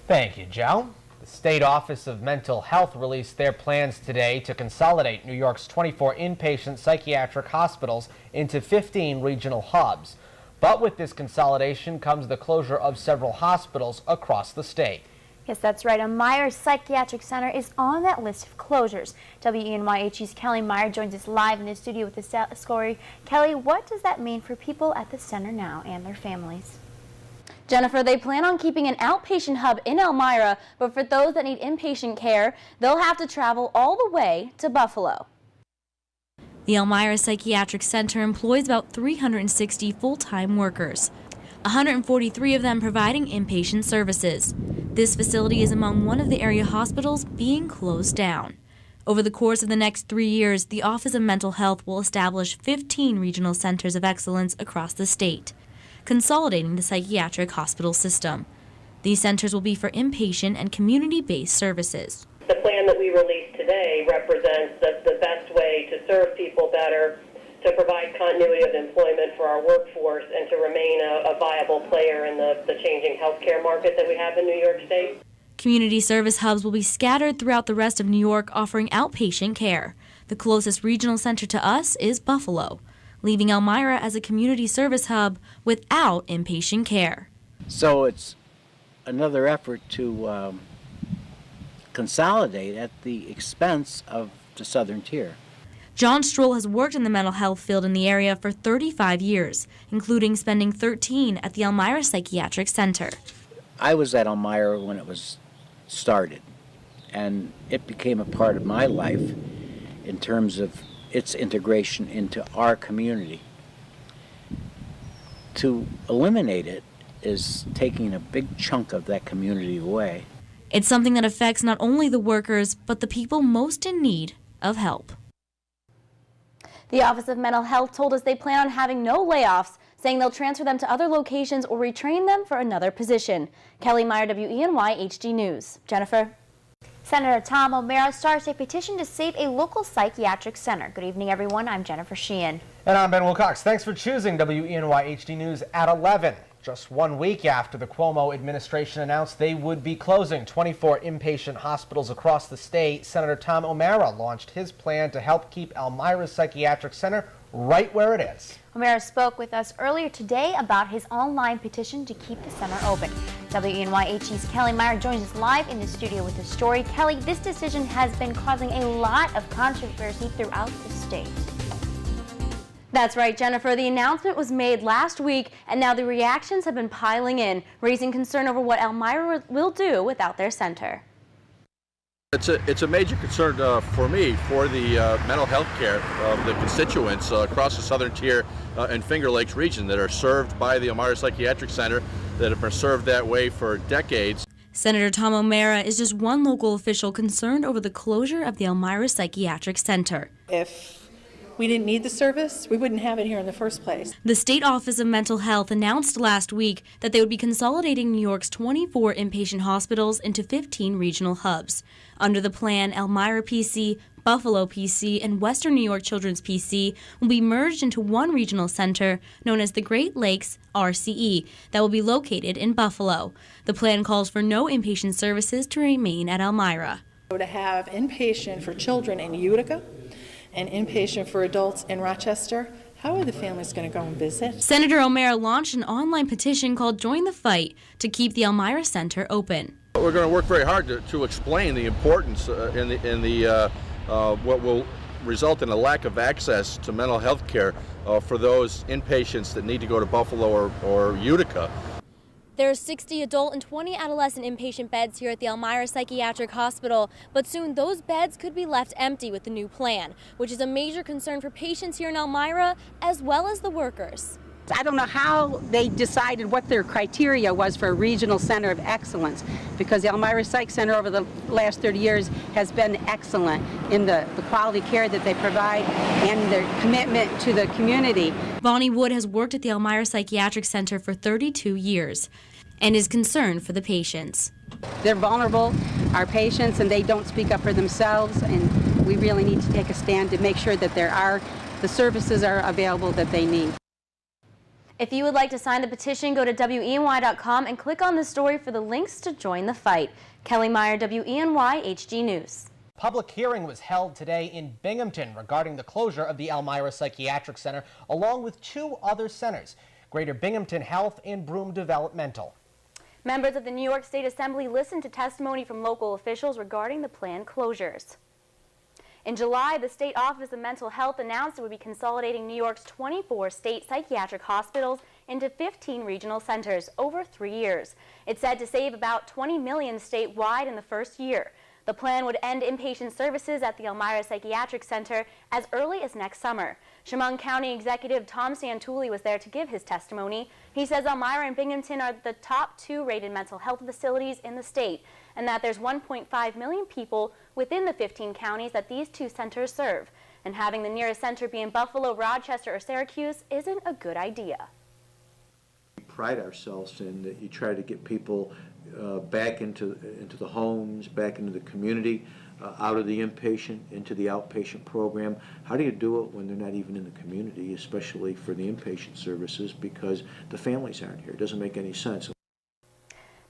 Thank you, Joe. The State Office of Mental Health released their plans today to consolidate New York's 24 inpatient psychiatric hospitals into 15 regional hubs. But with this consolidation comes the closure of several hospitals across the state. Yes, that's right. Elmira Psychiatric Center is on that list of closures. WENY-HD's Kelly Meyer joins us live in the studio with this story. Kelly, what does that mean for people at the center now and their families? Jennifer, they plan on keeping an outpatient hub in Elmira, but for those that need inpatient care, they'll have to travel all the way to Buffalo. The Elmira Psychiatric Center employs about 360 full-time workers, 143 of them providing inpatient services. This facility is among one of the area hospitals being closed down. Over the course of the next 3 years, the Office of Mental Health will establish 15 regional centers of excellence across the state, consolidating the psychiatric hospital system. These centers will be for inpatient and community-based services. The plan that we released today represents the best way to serve people better, to provide continuity of employment for our workforce, and to remain a viable player in the changing healthcare market that we have in New York State. Community service hubs will be scattered throughout the rest of New York, offering outpatient care. The closest regional center to us is Buffalo, leaving Elmira as a community service hub without inpatient care. So it's another effort to consolidate at the expense of the southern tier. John Stroll has worked in the mental health field in the area for 35 years, including spending 13 at the Elmira Psychiatric Center. I was at Elmira when it was started, and it became a part of my life in terms of its integration into our community. To eliminate it is taking a big chunk of that community away. It's something that affects not only the workers, but the people most in need of help. The Office of Mental Health told us they plan on having no layoffs, saying they'll transfer them to other locations or retrain them for another position. Kelly Meyer, WENY HD News. Jennifer. Senator Tom O'Mara starts a petition to save a local psychiatric center. Good evening, everyone. I'm Jennifer Sheehan. And I'm Ben Wilcox. Thanks for choosing WENY HD News at 11. Just 1 week after the Cuomo administration announced they would be closing 24 inpatient hospitals across the state, Senator Tom O'Mara launched his plan to help keep Elmira Psychiatric Center right where it is. O'Mara spoke with us earlier today about his online petition to keep the center open. WENY-HD's Kelly Meyer joins us live in the studio with the story. Kelly, this decision has been causing a lot of controversy throughout the state. That's right, Jennifer. The announcement was made last week, and now the reactions have been piling in, raising concern over what Elmira will do without their center. It's a major concern for me, for the mental health care of the constituents across the southern tier and Finger Lakes region that are served by the Elmira Psychiatric Center, that have been served that way for decades. Senator Tom O'Mara is just one local official concerned over the closure of the Elmira Psychiatric Center. If we didn't need the service, we wouldn't have it here in the first place. The State Office of Mental Health announced last week that they would be consolidating New York's 24 inpatient hospitals into 15 regional hubs. Under the plan, Elmira PC, Buffalo PC, and Western New York Children's PC will be merged into one regional center known as the Great Lakes RCE that will be located in Buffalo. The plan calls for no inpatient services to remain at Elmira. To have inpatient for children in Utica and inpatient for adults in Rochester, how are the families going to go and visit? Senator O'Mara launched an online petition called Join the Fight to keep the Elmira Center open. We're going to work very hard to explain the importance what will result in a lack of access to mental health care for those inpatients that need to go to Buffalo or Utica. There are 60 adult and 20 adolescent inpatient beds here at the Elmira Psychiatric Hospital, but soon those beds could be left empty with the new plan, which is a major concern for patients here in Elmira as well as the workers. I don't know how they decided what their criteria was for a regional center of excellence, because the Elmira Psych Center over the last 30 years has been excellent in the quality care that they provide and their commitment to the community. Bonnie Wood has worked at the Elmira Psychiatric Center for 32 years and is concerned for the patients. They're vulnerable, our patients, and they don't speak up for themselves, and we really need to take a stand to make sure that the services are available that they need. If you would like to sign the petition, go to WENY.com and click on the story for the links to join the fight. Kelly Meyer, WENY HD News. Public hearing was held today in Binghamton regarding the closure of the Elmira Psychiatric Center, along with 2 other centers, Greater Binghamton Health and Broome Developmental. Members of the New York State Assembly listened to testimony from local officials regarding the planned closures. In July, the State Office of Mental Health announced it would be consolidating New York's 24 state psychiatric hospitals into 15 regional centers over 3 years. It's said to save about $20 million statewide in the first year. The plan would end inpatient services at the Elmira Psychiatric Center as early as next summer. Chemung County Executive Tom Santulli was there to give his testimony. He says Elmira and Binghamton are the top 2 rated mental health facilities in the state, and that there's 1.5 million people within the 15 counties that these 2 centers serve. And having the nearest center be in Buffalo, Rochester, or Syracuse isn't a good idea. We pride ourselves in that you try to get people back into the homes, back into the community, out of the inpatient, into the outpatient program. How do you do it when they're not even in the community, especially for the inpatient services, because the families aren't here? It doesn't make any sense.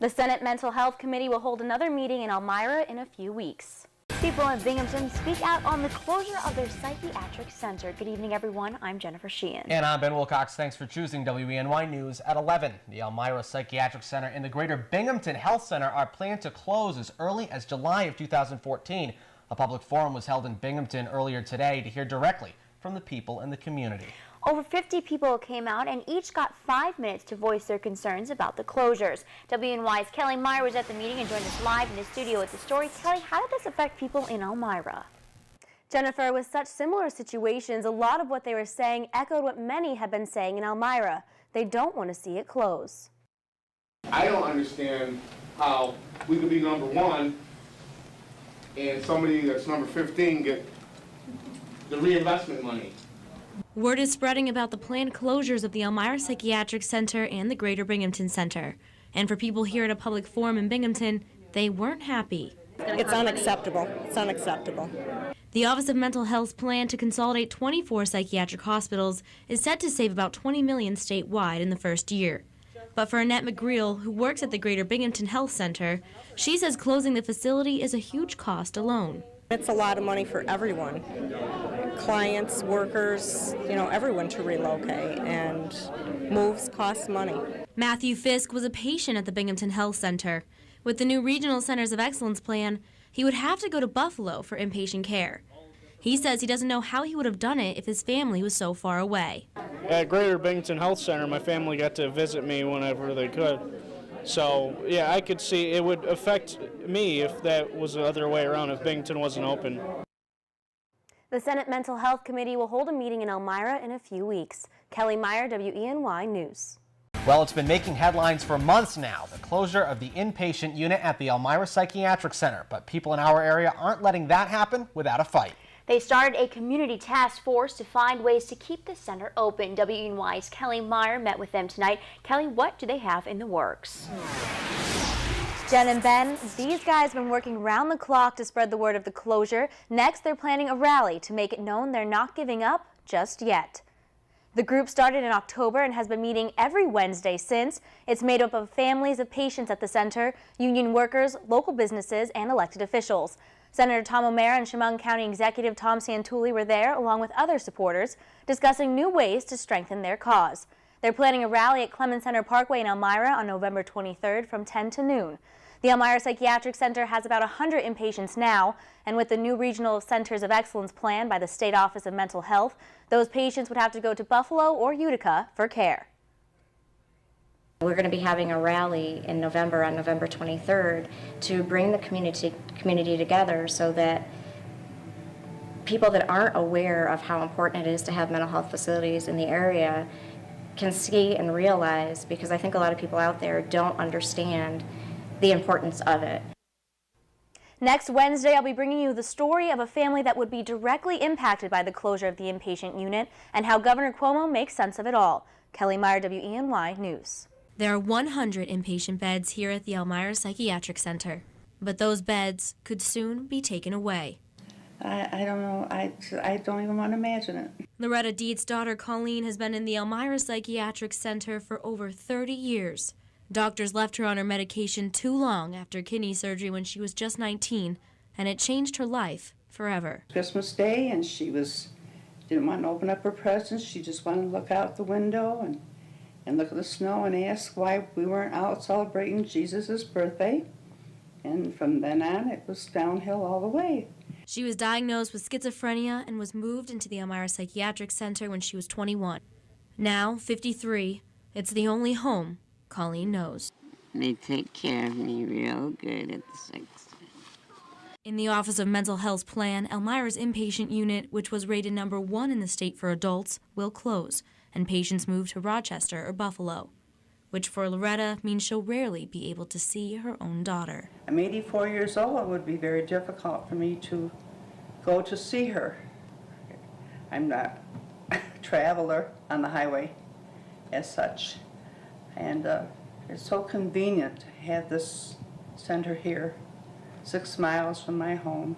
The Senate Mental Health Committee will hold another meeting in Elmira in a few weeks. People in Binghamton speak out on the closure of their psychiatric center. Good evening, everyone. I'm Jennifer Sheehan. And I'm Ben Wilcox. Thanks for choosing WENY News at 11. The Elmira Psychiatric Center and the Greater Binghamton Health Center are planned to close as early as July of 2014. A public forum was held in Binghamton earlier today to hear directly from the people in the community. Over 50 people came out and each got 5 minutes to voice their concerns about the closures. WNY's Kelly Meyer was at the meeting and joined us live in the studio with the story. Kelly, how did this affect people in Elmira? Jennifer, with such similar situations, a lot of what they were saying echoed what many have been saying in Elmira. They don't want to see it close. I don't understand how we could be number 1 and somebody that's number 15 get the reinvestment money. Word is spreading about the planned closures of the Elmira Psychiatric Center and the Greater Binghamton Center. And for people here at a public forum in Binghamton, they weren't happy. It's unacceptable. It's unacceptable. The Office of Mental Health's plan to consolidate 24 psychiatric hospitals is set to save about $20 million statewide in the first year. But for Annette McGreal, who works at the Greater Binghamton Health Center, she says closing the facility is a huge cost alone. It's a lot of money for everyone. Clients, workers, everyone to relocate, and moves cost money. Matthew Fisk was a patient at the Binghamton Health Center. With the new Regional Centers of Excellence plan, he would have to go to Buffalo for inpatient care. He says he doesn't know how he would have done it if his family was so far away. At Greater Binghamton Health Center, my family got to visit me whenever they could. So, yeah, I could see it would affect me if that was the other way around, if Binghamton wasn't open. The Senate Mental Health Committee will hold a meeting in Elmira in a few weeks. Kelly Meyer, WENY News. Well, it's been making headlines for months now, the closure of the inpatient unit at the Elmira Psychiatric Center. But people in our area aren't letting that happen without a fight. They started a community task force to find ways to keep the center open. WENY's Kelly Meyer met with them tonight. Kelly, what do they have in the works? Jen and Ben, these guys have been working round the clock to spread the word of the closure. Next, they're planning a rally to make it known they're not giving up just yet. The group started in October and has been meeting every Wednesday since. It's made up of families of patients at the center, union workers, local businesses, and elected officials. Senator Tom O'Mara and Chemung County Executive Tom Santulli were there, along with other supporters, discussing new ways to strengthen their cause. They're planning a rally at Clemens Center Parkway in Elmira on November 23rd from 10 to noon. The Elmira Psychiatric Center has about 100 inpatients now, and with the new Regional Centers of Excellence plan by the State Office of Mental Health, those patients would have to go to Buffalo or Utica for care. We're going to be having a rally in November, on November 23rd, to bring the community together so that people that aren't aware of how important it is to have mental health facilities in the area can see and realize, because I think a lot of people out there don't understand the importance of it. Next Wednesday, I'll be bringing you the story of a family that would be directly impacted by the closure of the inpatient unit and how Governor Cuomo makes sense of it all. Kelly Meyer, WENY News. There are 100 inpatient beds here at the Elmira Psychiatric Center, but those beds could soon be taken away. I don't know. I don't even want to imagine it. Loretta Deed's daughter Colleen has been in the Elmira Psychiatric Center for over 30 years. Doctors left her on her medication too long after kidney surgery when she was just 19, and it changed her life forever. Christmas Day, and she didn't want to open up her presents. She just wanted to look out the window and look at the snow and ask why we weren't out celebrating Jesus' birthday. And from then on, it was downhill all the way. She was diagnosed with schizophrenia and was moved into the Elmira Psychiatric Center when she was 21. Now, 53, it's the only home Colleen knows. They take care of me real good at the psych center. In the Office of Mental Health's plan, Elmira's inpatient unit, which was rated #1 in the state for adults, will close, and patients move to Rochester or Buffalo, which for Loretta means she'll rarely be able to see her own daughter. I'm 84 years old. It would be very difficult for me to go to see her. I'm not a traveler on the highway as such. And it's so convenient to have this center here, 6 miles from my home,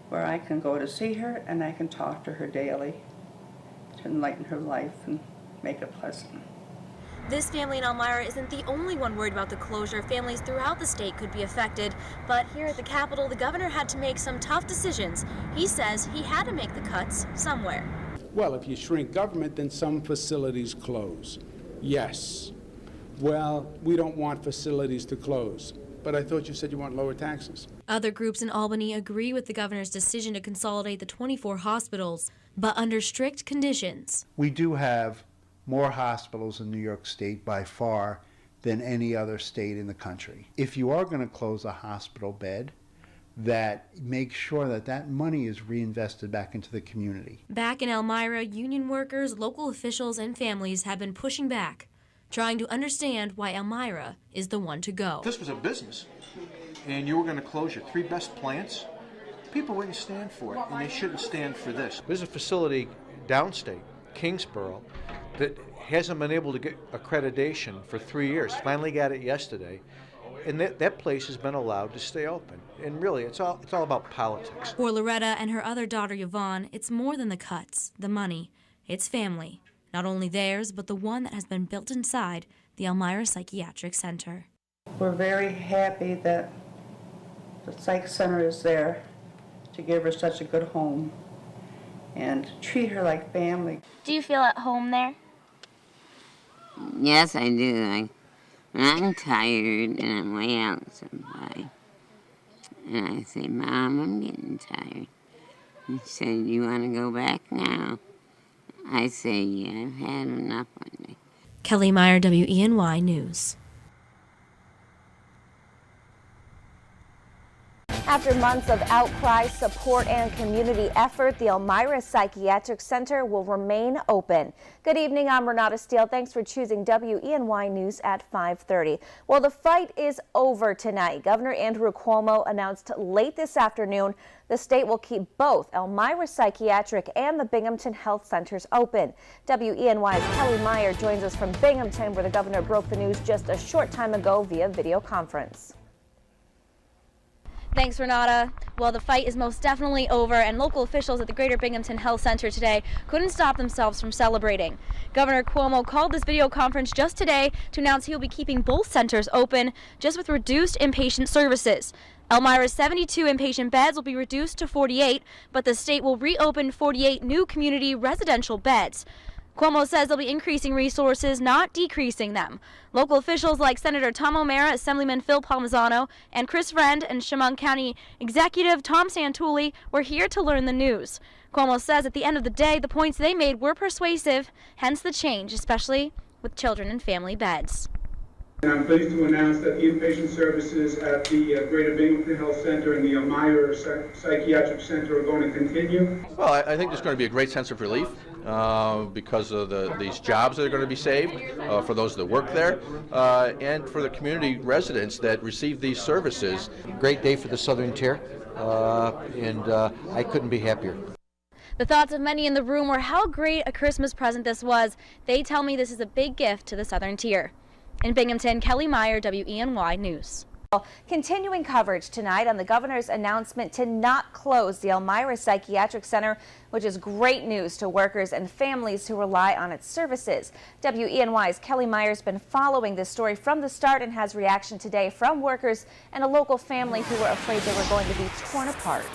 where I can go to see her and I can talk to her daily to enlighten her life and make it pleasant. This family in Elmira isn't the only one worried about the closure. Families throughout the state could be affected. But here at the Capitol, the governor had to make some tough decisions. He says he had to make the cuts somewhere. Well, if you shrink government, then some facilities close. Yes. Well, we don't want facilities to close. But I thought you said you want lower taxes. Other groups in Albany agree with the governor's decision to consolidate the 24 hospitals, but under strict conditions. We do have more hospitals in New York State by far than any other state in the country. If you are going to close a hospital bed, that make sure that that money is reinvested back into the community. Back in Elmira, union workers, local officials, and families have been pushing back, trying to understand why Elmira is the one to go. This was a business, and you were going to close your 3 best plants. People wouldn't stand for it, and they shouldn't stand for this. There's a facility downstate, Kingsborough, that hasn't been able to get accreditation for 3 years. Finally got it yesterday, and that place has been allowed to stay open. And really, it's all about politics. For Loretta and her other daughter Yvonne, it's more than the cuts, the money. It's family, not only theirs, but the one that has been built inside the Elmira Psychiatric Center. We're very happy that the psych center is there to give her such a good home and treat her like family. Do you feel at home there? Yes, I do. I'm tired and I'm way out someplace. And I say, Mom, I'm getting tired. She said, you want to go back now? I say, yeah, I've had enough one day. Kelly Meyer, WENY News. After months of outcry, support, and community effort, the Elmira Psychiatric Center will remain open. Good evening, I'm Renata Steele. Thanks for choosing WENY News at 5:30. Well, the fight is over tonight. Governor Andrew Cuomo announced late this afternoon the state will keep both Elmira Psychiatric and the Binghamton Health Centers open. WENY's Kelly Meyer joins us from Binghamton, where the governor broke the news just a short time ago via video conference. Thanks, Renata. Well, the fight is most definitely over, and local officials at the Greater Binghamton Health Center today couldn't stop themselves from celebrating. Governor Cuomo called this video conference just today to announce he will be keeping both centers open, just with reduced inpatient services. Elmira's 72 inpatient beds will be reduced to 48, but the state will reopen 48 new community residential beds. Cuomo says they'll be increasing resources, not decreasing them. Local officials like Senator Tom O'Mara, Assemblyman Phil Palmisano, and Chris Friend and Chemung County Executive Tom Santulli were here to learn the news. Cuomo says at the end of the day, the points they made were persuasive, hence the change, especially with children and family beds. And I'm pleased to announce that the inpatient services at the Greater Binghamton Health Center and the Elmira Psychiatric Center are going to continue. Well, I think there's going to be a great sense of relief because of these jobs that are going to be saved for those that work there and for the community residents that receive these services. Great day for the Southern Tier, and I couldn't be happier. The thoughts of many in the room were how great a Christmas present this was. They tell me this is a big gift to the Southern Tier. In Binghamton, Kelly Meyer, WENY News. Continuing coverage tonight on the governor's announcement to not close the Elmira Psychiatric Center, which is great news to workers and families who rely on its services. WENY's Kelly Meyer's been following this story from the start and has reaction today from workers and a local family who were afraid they were going to be torn apart.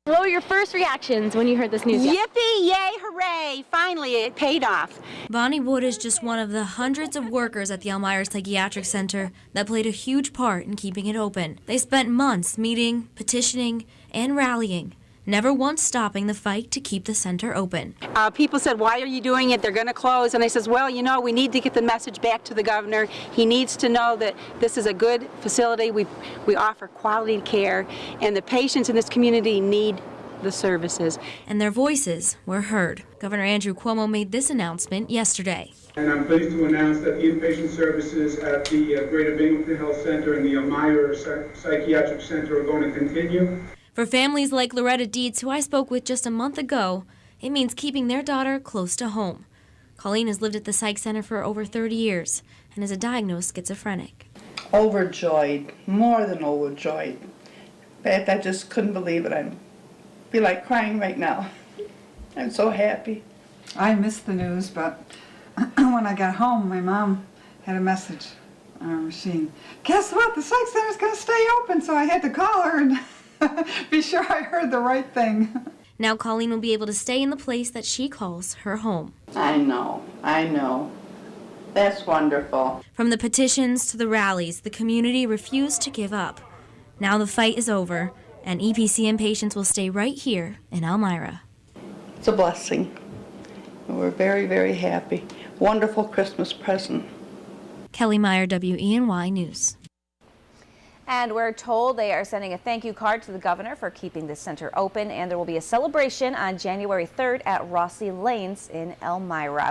What were your first reactions when you heard this news? Yippee, yay, hooray, finally it paid off. Bonnie Wood is just one of the hundreds of workers at the Elmira Psychiatric Center that played a huge part in keeping it open. They spent months meeting, petitioning, and rallying, never once stopping the fight to keep the center open. People said, why are you doing it? They're going to close. And I says, well, you know, we need to get the message back to the governor. He needs to know that this is a good facility. We offer quality care, and the patients in this community need the services. And their voices were heard. Governor Andrew Cuomo made this announcement yesterday. And I'm pleased to announce that inpatient services at the Greater Binghamton Health Center and the Elmira Psychiatric Center are going to continue. For families like Loretta Dietz, who I spoke with just a month ago, it means keeping their daughter close to home. Colleen has lived at the Psych Center for over 30 years and is a diagnosed schizophrenic. Overjoyed, more than overjoyed. In fact, I just couldn't believe it. I'd be like crying right now. I'm so happy. I missed the news, but when I got home, my mom had a message on her machine. Guess what? The Psych Center's going to stay open, so I had to call her and be sure I heard the right thing. Now Colleen will be able to stay in the place that she calls her home. I know. That's wonderful. From the petitions to the rallies, the community refused to give up. Now the fight is over, and EPCM patients will stay right here in Elmira. It's a blessing. We're very, very happy. Wonderful Christmas present. Kelly Meyer, WENY News. And we're told they are sending a thank you card to the governor for keeping the center open, and there will be a celebration on January 3rd at Rossi Lanes in Elmira.